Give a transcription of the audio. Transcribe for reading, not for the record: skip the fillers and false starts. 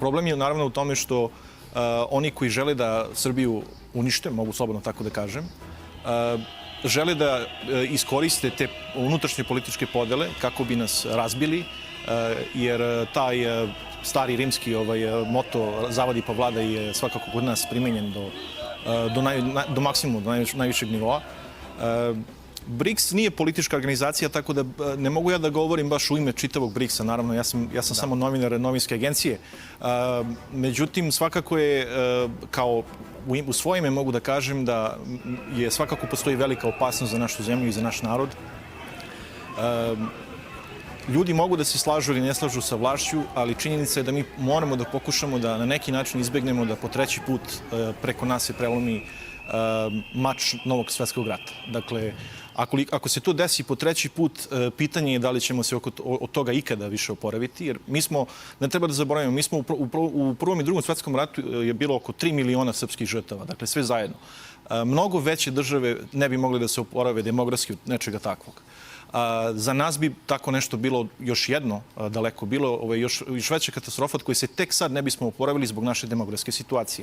Problem je naravno u tome što oni koji žele da Srbiju unište, mogu slobodno tako da kažem, žele da iskoriste te unutrašnje političke podele kako bi nas razbili, jer taj stari rimski moto zavadi pa vladaj je svakako kod nas primenjen do maksimuma, do najvišeg nivoa. BRICS nije politička organizacija, tako da ne mogu ja da govorim baš u ime čitavog BRICS-a. Naravno, ja sam samo novinar novinske agencije. Međutim, svakako je, kao u svoje ime mogu da kažem da je svakako postoji velika opasnost za našu zemlju i za naš narod. Ljudi mogu da se slažu ili ne slažu sa vlašću, ali činjenica je da mi moramo da pokušamo da na neki način izbegnemo da po treći put preko nas se prelomi mač Novog svetskog rata. Dakle, ako se to desi po treći put, pitanje je da li ćemo se od toga ikada više oporaviti, jer mi smo, ne treba da zaboravimo, mi smo u Prvom i Drugom svetskom ratu je bilo oko 3 miliona srpskih žrtava, dakle sve zajedno. Mnogo veće države ne bi mogle da se oporave demografski od nečega takvog. Za nas bi tako nešto bilo još jedno daleko, bilo još veća katastrofa od koje se tek sad ne bismo oporavili zbog naše demografske situacije.